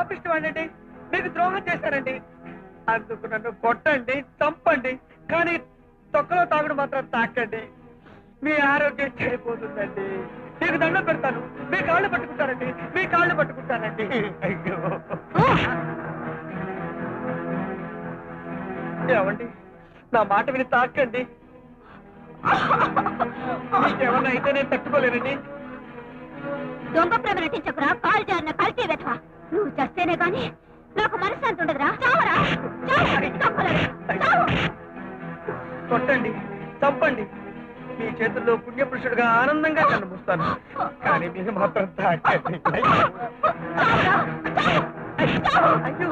పాపిష్టి వాడండి, మీకు ద్రోహం చేశానండి. అందుకు నన్ను కొట్టండి, చంపండి, కానీ తొక్కలో తాగుడు మాత్రం తాకండి. మీ ఆరోగ్యం చెడిపోతుందండి. మీకు దండం పెడతాను, మీ కాళ్ళు పట్టుకుంటానండి, మీ కాళ్ళు పట్టుకుంటానండి. అయ్యో ఏమండి, నా మాట విని తాకండి. మీకేమన్నా అయితే నేను తట్టుకోలేనండి. దొంగ ప్రేమ నటించకురా, కాల్ జారిన కల్తీ వెధవా. నువ్వు చస్తేనే గాని నాకు మనశ్శాంతి ఉండదురా. చావరా, కొట్టండి, చంపండి, మీ చేతుల్లో పుణ్యపురుషుడుగా ఆనందంగా కనిపిస్తాను. కానీ మీరు మాత్రం తాకండి. అయ్యో